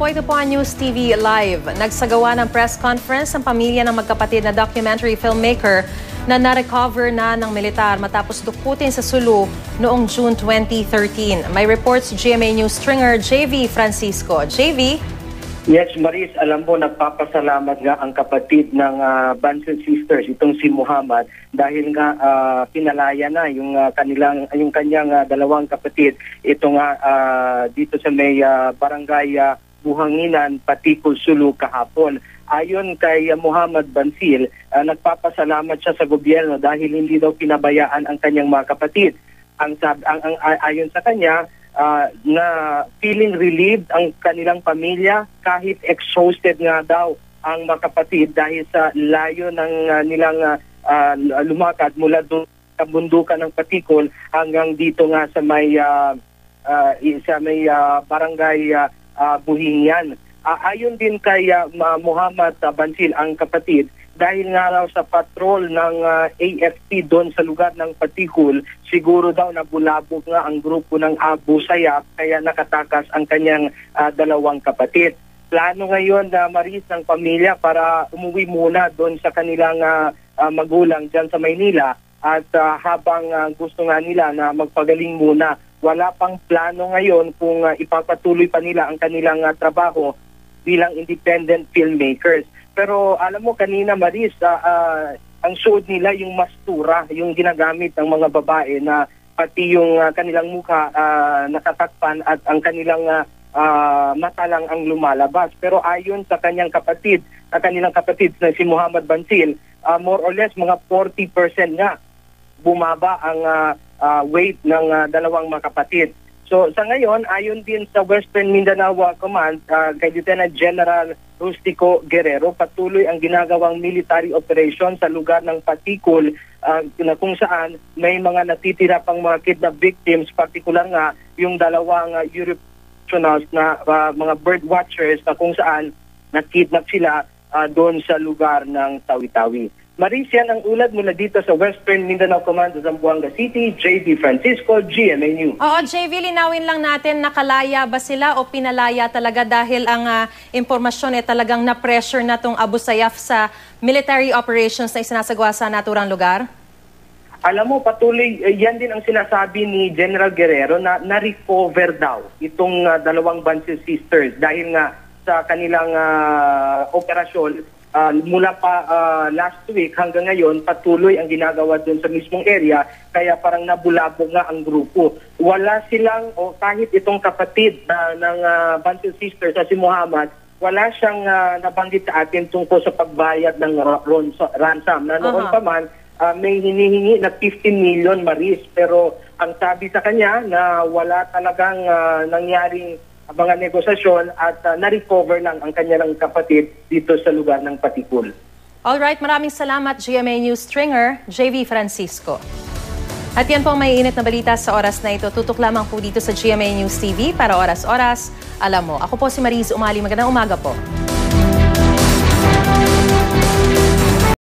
ito po ang News TV Live. Nagsagawa ng press conference ang pamilya ng magkapatid na documentary filmmaker na na-recover na ng militar matapos dukutin sa Sulu noong June 2013. May reports GMA News stringer JV Francisco. JV? Yes, Maris, alam mo, nagpapasalamat nga ang kapatid ng Bansil Sisters, itong si Muhammad, dahil nga pinalaya na yung kanyang dalawang kapatid. Ito nga dito sa may barangay Buhanginan, Patikul, Sulu kahapon. Ayon kay Muhammad Bansil, nagpapasalamat siya sa gobyerno dahil hindi daw pinabayaan ang kanyang mga kapatid. Ayon sa kanya, na feeling relieved ang kanilang pamilya kahit exhausted nga daw ang mga kapatid dahil sa layo ng nilang lumakad mula doon sa bundukan ng Patikul hanggang dito nga sa may barangay Buhingan. Ayon din kay Muhammad Bansil, ang kapatid, dahil nga raw sa patrol ng AFP doon sa lugar ng Patikul, siguro daw nabulabog nga ang grupo ng Abu Sayyaf kaya nakatakas ang kanyang dalawang kapatid. Plano ngayon na Maris ng pamilya para umuwi muna doon sa kanilang magulang dyan sa Maynila at habang gusto nga nila na magpagaling muna. Wala pang plano ngayon kung ipapatuloy pa nila ang kanilang trabaho bilang independent filmmakers. Pero alam mo kanina, Maris, ang suot nila yung mastura, yung ginagamit ng mga babae na pati yung kanilang mukha nakatakpan at ang kanilang mata lang ang lumalabas. Pero ayon sa kanilang kapatid na si Muhammad Bansil, more or less mga 40% nga bumaba ang weight ng dalawang mga kapatid. So sa ngayon, ayon din sa Western Mindanao Command, kay Lieutenant General Rustico Guerrero, patuloy ang ginagawang military operation sa lugar ng Patikul na kung saan may mga natitira pang mga kidnap victims, partikular nga yung dalawang European na mga bird watchers na kung saan nakidnap sila doon sa lugar ng Tawi-Tawi. Maris, yan ang ulat mula dito sa Western Mindanao Command sa Zamboanga City. JV Francisco, GMA News. Oo, JV, linawin lang natin, nakalaya ba sila o pinalaya talaga dahil ang impormasyon talagang na-pressure na itong Abu Sayyaf sa military operations na isinasagawa sa naturang lugar? Alam mo, patuloy, yan din ang sinasabi ni General Guerrero na na-recover daw itong dalawang Bansil Sisters dahil nga sa kanilang operasyon. Mula pa last week hanggang ngayon, patuloy ang ginagawa doon sa mismong area, kaya parang nabulabog nga ang grupo. Wala silang, o kahit itong kapatid ng Bansil Sisters na si Muhammad, wala siyang nabanggit sa atin tungkol sa pagbayad ng ransom. Na noon pa man, may hinihingi na 15 million, Maris, pero ang sabi sa kanya na wala talagang nangyaring mga negosasyon at na-recover lang ang kanyang kapatid dito sa lugar ng Patikul. Alright, maraming salamat GMA News stringer JV Francisco. At yan po ang may init na balita sa oras na ito. Tutok lamang po dito sa GMA News TV para oras-oras. Alam mo, ako po si Mariz Umali. Magandang umaga po.